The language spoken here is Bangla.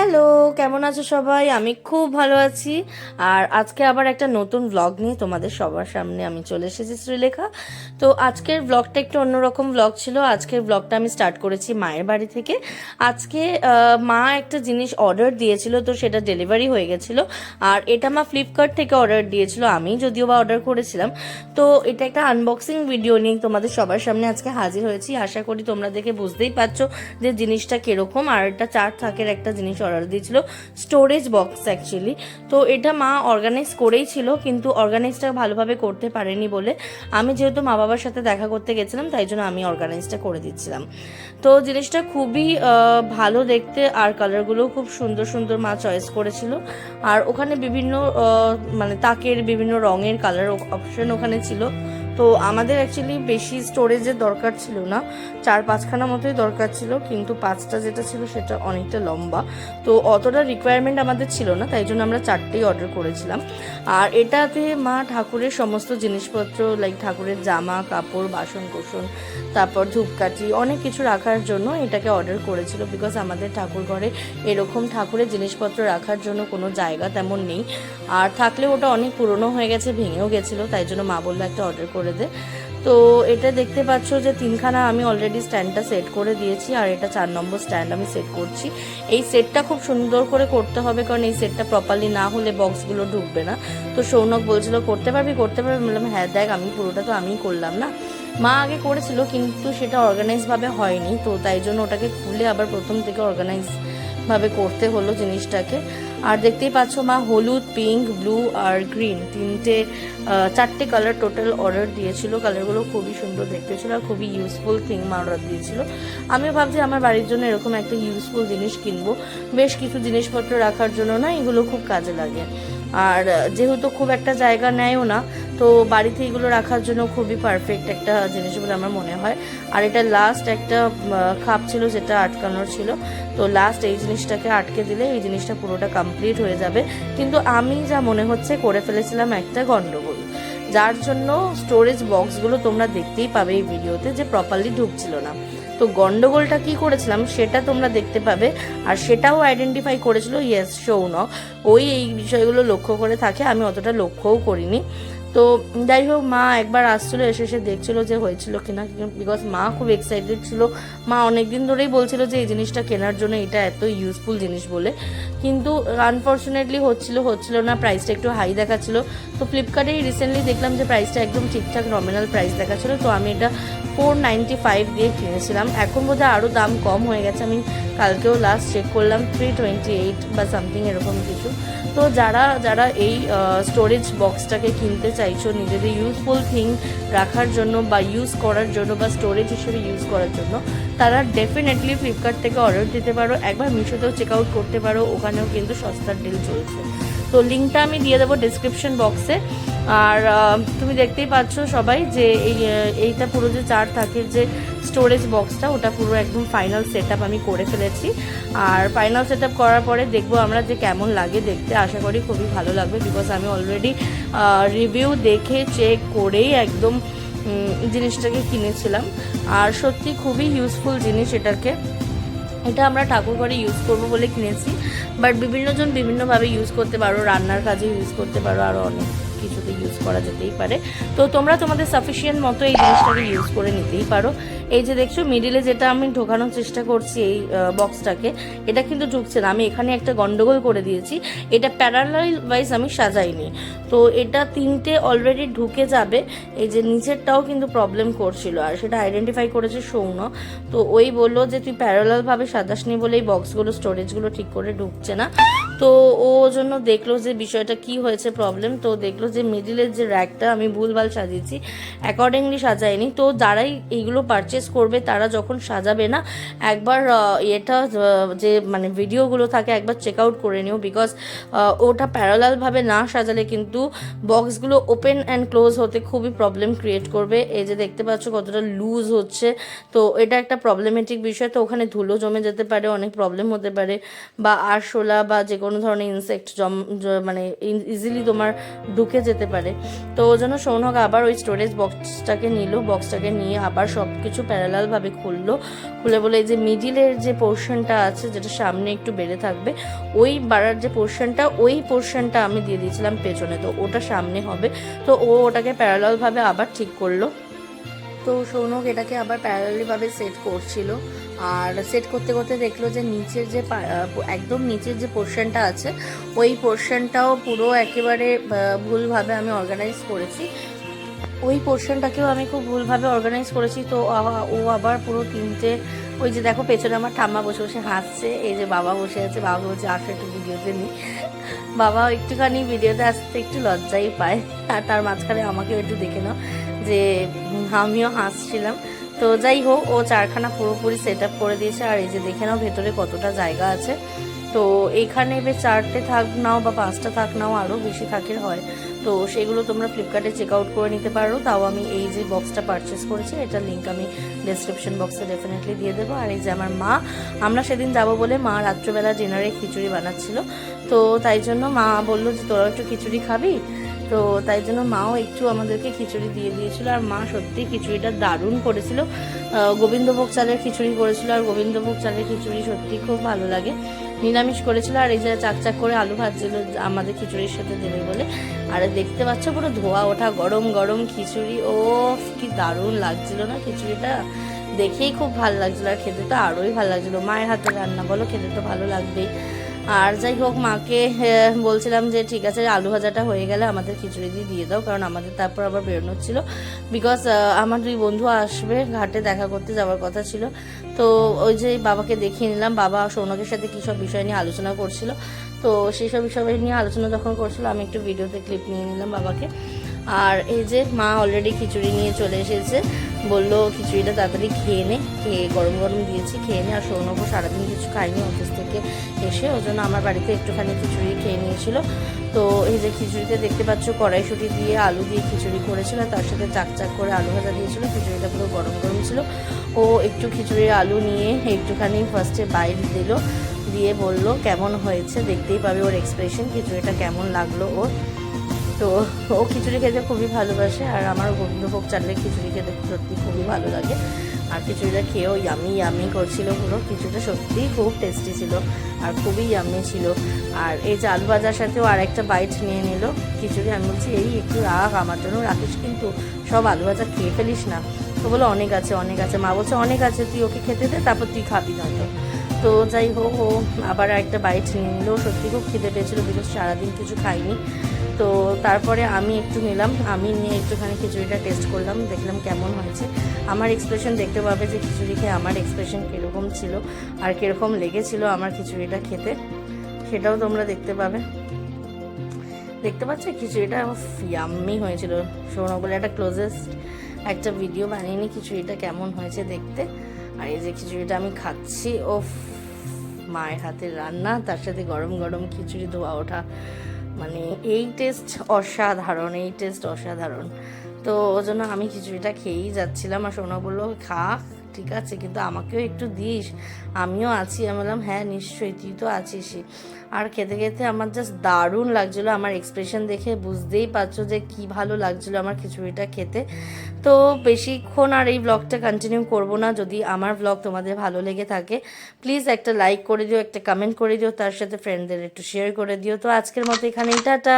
হ্যালো, কেমন আছো সবাই? আমি খুব ভালো আছি। আর আজকে আবার একটা নতুন ব্লগ নিয়ে তোমাদের সবার সামনে আমি চলে এসেছি, শ্রীলেখা। তো আজকের ব্লগটা একটু অন্যরকম ব্লগ ছিল। আজকের ব্লগটা আমি স্টার্ট করেছি মায়ের বাড়ি থেকে। আজকে মা একটা জিনিস অর্ডার দিয়েছিল, তো সেটা ডেলিভারি হয়ে গেছিলো। আর এটা মা ফ্লিপকার্ট থেকে অর্ডার দিয়েছিল, আমি যদিও বা অর্ডার করেছিলাম। তো এটা একটা আনবক্সিং ভিডিও নিয়ে তোমাদের সবার সামনে আজকে হাজির হয়েছি। আশা করি তোমরা দেখে বুঝতেই পারছো যে জিনিসটা কিরকম। আর এটা 4 থাকের একটা জিনিস অর্ডার দিয়েছিল, স্টোরেজ বক্স অ্যাকচুয়ালি। তো এটা মা অর্গানাইজ করেই ছিল, কিন্তু অর্গানাইজটা ভালোভাবে করতে পারেনি বলে আমি যেহেতু মা বাবার সাথে দেখা করতে গেছিলাম, তাই জন্য আমি অর্গানাইজটা করে দিচ্ছিলাম। তো জিনিসটা খুবই ভালো দেখতে, আর কালারগুলো খুব সুন্দর সুন্দর মা চয়েস করেছিল। আর ওখানে বিভিন্ন মানে তাকের বিভিন্ন রঙের কালার অপশন ওখানে ছিল। তো আমাদের অ্যাকচুয়ালি বেশি স্টোরেজের দরকার ছিল না, 4-5খানা মতোই দরকার ছিল, কিন্তু 5টা যেটা ছিল সেটা অনেকটা লম্বা, তো অতটা রিকোয়ারমেন্ট আমাদের ছিল না, তাই জন্য আমরা 4টেই অর্ডার করেছিলাম। আর এটাতে মা ঠাকুরের সমস্ত জিনিসপত্র, লাইক ঠাকুরের জামা কাপড়, বাসন কোসন, তারপর ধূপকাঠি, অনেক কিছু রাখার জন্য এটাকে অর্ডার করেছিল। বিকজ আমাদের ঠাকুর ঘরে এরকম ঠাকুরের জিনিসপত্র রাখার জন্য কোনো জায়গা তেমন নেই, আর থাকলেও ওটা অনেক পুরনো হয়ে গেছে, ভেঙেও গেছিলো, তাই জন্য মা বললো একটা অর্ডার করে দে। তো এটা দেখতে পাচ্ছ যে 3খানা আমি অলরেডি স্ট্যান্ডটা সেট করে দিয়েছি, আর এটা 4 নম্বর স্ট্যান্ড আমি সেট করছি। এই সেটটা খুব সুন্দর করে করতে হবে, কারণ এই সেটটা প্রপারলি না হলে বক্সগুলো ঢুকবে না। তো সৌনক বলছিল করতে পারবি করতে পারবি, বললাম হ্যাঁ দেখ, আমি পুরোটা তো আমিই করলাম না, মা আগে করেছিল কিন্তু সেটা অর্গানাইজভাবে হয়নি, তো তাই জন্য ওটাকে খুলে আবার প্রথম থেকে অর্গানাইজভাবে করতে হলো জিনিসটাকে। আর দেখতেই পাচ্ছ মা হলুদ, পিঙ্ক, ব্লু আর গ্রিন 4টে কালার টোটাল অর্ডার দিয়েছিল। কালারগুলো খুবই সুন্দর দেখতে ছিল আর খুবই ইউজফুল থিং মা অর্ডার দিয়েছিল। আমিও ভাবছি আমার বাড়ির জন্য এরকম একটা ইউজফুল জিনিস কিনবো, বেশ কিছু জিনিসপত্র রাখার জন্য না, এগুলো খুব কাজে লাগে। আর যেহেতু খুব একটা জায়গা নেয়ও না, তো বাড়িতে এগুলো রাখার জন্য খুবই পারফেক্ট একটা জিনিস বলে আমার মনে হয়। আর এটা লাস্ট একটা খাপ ছিল যেটা আটকানোর ছিল, তো লাস্ট এই জিনিসটাকে আটকে দিলে এই জিনিসটা পুরোটা কমপ্লিট হয়ে যাবে। কিন্তু আমি যা মনে হচ্ছে করে ফেলেছিলাম একটা গন্ডগোল, যার জন্য স্টোরেজ বক্সগুলো তোমরা দেখতেই পাবে এই ভিডিওতে যে প্রপারলি ঢুকছিল না। তো গন্ডগোলটা কি করেছিলাম সেটা তোমরা দেখতে পাবে, আর সেটাও আইডেন্টিফাই করেছিল ইয়েস সৌনক। ওই এই বিষয়গুলো লক্ষ্য করে থাকে, আমি অতটা লক্ষ্যও করিনি। তো যাই হোক, মা একবার আসছিল, এসে এসে দেখছিল যে হয়েছিল কিনা, বিকজ মা খুব এক্সাইটেড ছিল। মা অনেকদিন ধরেই বলছিল যে এই জিনিসটা কেনার জন্য, এটা এত ইউজফুল জিনিস বলে, কিন্তু আনফর্চুনেটলি হচ্ছিল না, প্রাইসটা একটু হাই দেখাচ্ছিল। তো ফ্লিপকার্টেই রিসেন্টলি দেখলাম যে প্রাইসটা একদম ঠিকঠাক নমিনাল প্রাইস দেখাচ্ছিল, তো আমি এটা 495 দিয়ে কিনেছিলাম। এখন বোধহয় আরও দাম কম হয়ে গেছে, আমি কালকেও লাস্ট চেক করলাম 328 বা সামথিং এরকম কিছু। তো যারা যারা এই স্টোরেজ বক্সটাকে কিনতে চাইছো নিজেদের ইউজফুল থিং রাখার জন্য বা ইউজ করার জন্য বা স্টোরেজ হিসেবে ইউজ করার জন্য, তারা ডেফিনেটলি ফ্লিপকার্ট থেকে অর্ডার দিতে পারো। একবার মিশোতেও চেক আউট করতে পারো, ওখানেও কিন্তু সস্তার ডিল চলছে। তো লিঙ্কটা আমি দিয়ে দেবো ডিসক্রিপশন বক্সে। আর তুমি দেখতেই পাচ্ছ সবাই যে এইটা পুরো যে 4 থাকের যে স্টোরেজ বক্সটা, ওটা পুরো একদম ফাইনাল সেট আপ আমি করে ফেলেছি। আর ফাইনাল সেট আপ করার পরে দেখবো আমরা যে কেমন লাগে দেখতে। আশা করি খুবই ভালো লাগবে, বিকজ আমি অলরেডি রিভিউ দেখে চেক করেই একদম জিনিসটাকে কিনেছিলাম। আর সত্যি খুবই ইউজফুল জিনিস এটা আমরা ঠাকুর ঘরে ইউজ করবো বলে কিনেছি, বাট বিভিন্নজন বিভিন্নভাবে ইউজ করতে পারো, রান্নার কাজে ইউজ করতে পারো, আরও অনেক কিছুতে ইউজ করা যেতেই পারে। তো তোমরা তোমাদের সাফিসিয়েন্ট মতো এই জিনিসটাকে ইউজ করে নিতেই পারো। এই যে দেখছো মিডিলে যেটা আমি ঢোকানোর চেষ্টা করছি এই বক্সটাকে, এটা কিন্তু ঢুকছে না, আমি এখানে একটা গন্ডগোল করে দিয়েছি, এটা প্যারালাল ওয়াইজ আমি সাজাইনি, তো এটা 3টে অলরেডি ঢুকে যাবে। এই যে নিচেরটাও কিন্তু প্রবলেম করছিল, আর সেটা আইডেন্টিফাই করেছে সৌন। তো ওই বললো যে তুই প্যারালালভাবে সাজাসনি বলে এই বক্সগুলো স্টোরেজগুলো ঠিক করে ঢুকছে না। তো ও জন্য দেখলো যে বিষয়টা কি হয়েছে প্রবলেম, তো দেখলো যে মিডিলের যে র্যাকটা আমি ভুলভাল সাজিয়েছি, অ্যাকর্ডিংলি সাজাইনি। তো যারাই এইগুলো পারচেস করবে তারা যখন সাজাবে না, একবার এটা যে মানে ভিডিওগুলো থাকে একবার চেক আউট করে নিও, বিকজ ওটা প্যারালালভাবে না সাজালে কিন্তু বক্সগুলো ওপেন অ্যান্ড ক্লোজ হতে খুবই প্রবলেম ক্রিয়েট করবে। এই যে দেখতে পাচ্ছ কতটা লুজ হচ্ছে, তো এটা একটা প্রবলেমেটিক বিষয়। তো ওখানে ধুলো জমে যেতে পারে, অনেক প্রবলেম হতে পারে, বা আরশোলা বা যে কোনো ধরনের ইনসেক্ট মানে ইজিলি তোমার ঢুকে যেতে পারে। তো ওই জন্য সৌনক আবার ওই স্টোরেজ বক্সটাকে নিয়ে আবার সব কিছু প্যারালালভাবে খুলে বলে এই যে মিডিলের যে পোর্শনটা আছে যেটা সামনে একটু বেড়ে থাকবে, ওই বাড়ার যে পোর্শনটা আমি দিয়ে দিয়েছিলাম পেছনে, তো ওটা সামনে হবে। তো ও ওটাকে প্যারালালভাবে আবার ঠিক করলো। তো সৌনক এটাকে আবার প্যারালালিভাবে সেট করছিল, আর সেট করতে করতে দেখলো যে নিচের যে একদম নিচের যে পোর্শনটা আছে ওই পোর্শনটাও পুরো একেবারে ভুলভাবে আমি অর্গানাইজ করেছি। ওই পোর্শনটাকেও আমি খুব ভুলভাবে অর্গানাইজ করেছি। তো ও আবার পুরো তিনটে, ওই যে দেখো পেছনে আমার ঠাম্মা বসে বসে হাসছে, এই যে বাবা বসে আছে, বাবা বলছে আসো একটু ভিডিওতে নিই। বাবা একটুখানি ভিডিওতে আসতে একটু লজ্জাই পায়, আর তার মাঝখানে আমাকেও একটু দেখে নাও যে আমিও হাসছিলাম। তো যাই হোক, ও চারখানা পুরোপুরি সেট আপ করে দিয়েছে। আর এই যে দেখে নাও ভেতরে কতটা জায়গা আছে। তো এইখানে বেশ 4টে থাক নাও বা 5টা থাক নাও, আরও বেশি থাকের হয়, তো সেগুলো তোমরা ফ্লিপকার্টে চেক আউট করে নিতে পারো। তাও আমি এই যে বক্সটা পারচেস করেছি এটার লিঙ্ক আমি ডেসক্রিপশন বক্সে ডেফিনেটলি দিয়ে দেবো। আর এই যে আমার মা, আমরা সেদিন যাবো বলে মা রাত্রবেলা ডিনারে খিচুড়ি বানাচ্ছিল, তো তাই জন্য মা বললো যে তোরা একটু খিচুড়ি খাবি, তো তাই জন্য মাও একটু আমাদেরকে খিচুড়ি দিয়ে দিয়েছিল। আর মা সত্যি খিচুড়িটা দারুণ করেছিল, গোবিন্দভোগ চালের খিচুড়ি করেছিল, আর গোবিন্দভোগ চালের খিচুড়ি সত্যি খুব ভালো লাগে। নিরামিষ করেছিল, আর এই যে চাকচাক করে আলু ভাজছিল আমাদের খিচুড়ির সাথে দেবে বলে। আর দেখতে পাচ্ছ পুরো ধোয়া ওঠা গরম গরম খিচুড়ি, ও কি দারুণ লাগছিল না খিচুড়িটা, দেখেই খুব ভালো লাগছিলো, আর খেতে তো আরোই ভালো লাগছিলো। মায়ের হাতে রান্না বলো, খেতে তো ভালো লাগবেই। আর যাই হোক, মাকে বলছিলাম যে ঠিক আছে আলু ভাজাটা হয়ে গেলে আমাদের খিচুড়ি দিয়ে দাও, কারণ আমাদের তারপর আবার বেরোনোর ছিল, বিকজ আমার 2 বন্ধু আসবে, ঘাটে দেখা করতে যাওয়ার কথা ছিল। তো ওই যে বাবাকে দেখিয়ে নিলাম, বাবা সৌনকের সাথে কী সব বিষয় নিয়ে আলোচনা করছিল, তো সেই সব বিষয় নিয়ে আলোচনা যখন করছিল আমি একটু ভিডিওতে ক্লিপ নিয়ে নিলাম বাবাকে। আর এই যে মা অলরেডি খিচুড়ি নিয়ে চলে এসেছে, বললো খিচুড়িটা তাড়াতাড়ি খেয়ে নে, খেয়ে গরম গরম দিয়েছি খেয়ে নে। আর সৌনকও সারাদিন কিছু খাইনি অফিস থেকে এসে, ওই জন্য আমার বাড়িতে একটুখানি খিচুড়ি খেয়ে নিয়েছিল। তো এই যে খিচুড়িতে দেখতে পাচ্ছ কড়াইশুঁটি দিয়ে আলু দিয়ে খিচুড়ি করেছিল, তার সাথে চাকচাক করে আলু ভাজা দিয়েছিল, খিচুড়িটা পুরো গরম গরম ছিল। ও একটু খিচুড়ির আলু নিয়ে একটুখানি ফার্স্টে বাইট দিল, দিয়ে বলল কেমন হয়েছে, দেখতেই পাবে ওর এক্সপ্রেশন খিচুড়িটা কেমন লাগলো ওর। তো ও খিচুড়ি খেতে খুবই ভালোবাসে, আর আমার গোবিন্দভোগ চালের খিচুড়ি খেতে সত্যি খুবই ভালো লাগে। আর খিচুড়িটা খেয়েও ইয়ামি করছিল, পুরো খিচুড়িটা সত্যিই খুব টেস্টি ছিল আর খুবই ইয়ামি ছিল। আর এই যে আলু ভাজার সাথেও আর একটা বাইট নিয়ে নিল খিচুড়ি। আমি বলছি এই একটু রাখ, আমার জন্য রাখিস, কিন্তু সব আলু ভাজা খেয়ে ফেলিস না। তো বলো অনেক আছে অনেক আছে, মা বলছে অনেক আছে, তুই ওকে খেতে দে, তারপর তুই খাবি না। তো যাই হোক, ও আবার একটা বাইট নিয়ে নিল, সত্যি খুব খিদে পেয়েছিলো, বিকজ সারাদিন কিছু খাইনি। তো তারপরে আমি একটু নিলাম, আমি নিয়ে একটুখানি খিচুড়িটা টেস্ট করলাম, দেখলাম কেমন হয়েছে। আমার এক্সপ্রেশন দেখতে পাবে যে খিচুড়ি খেয়ে আমার এক্সপ্রেশন কীরকম ছিল আর কীরকম লেগেছিল আমার খিচুড়িটা খেতে, সেটাও তোমরা দেখতে পাবে। দেখতে পাচ্ছ খিচুড়িটা ইয়াম্মি হয়েছিল। সৌনক বলে একটা ক্লোজেস্ট একটা ভিডিও বানিয়ে নি খিচুড়িটা কেমন হয়েছে দেখতে। আর এই যে খিচুড়িটা আমি খাচ্ছি, ও মায়ের হাতের রান্না, তার সাথে গরম গরম খিচুড়ি ধোয়া ওঠা, মানে এই টেস্ট অসাধারণ, এই টেস্ট অসাধারণ। তো ওই জন্য আমি খিচুড়িটা খেয়েই যাচ্ছিলাম, আর সোনা বললো খা, ঠিক আছে কিন্তু আমাকেও একটু দিস, আমিও আছি। আমি বললাম হ্যাঁ নিশ্চয়ই, তুই তো আছিসই। আর খেতে খেতে আমার জাস্ট দারুণ লাগছিলো, আমার এক্সপ্রেশন দেখে বুঝতেই পারছো যে কি ভালো লাগছিলো আমার খিচুড়িটা খেতে। তো বেশিক্ষণ আর এই ব্লগটা কন্টিনিউ করব না। যদি আমার ব্লগ তোমাদের ভালো লেগে থাকে প্লিজ একটা লাইক করে দিও, একটা কমেন্ট করে দিও, তার সাথে ফ্রেন্ডদের একটু শেয়ার করে দিও। তো আজকের মতো এখানেই টাটা।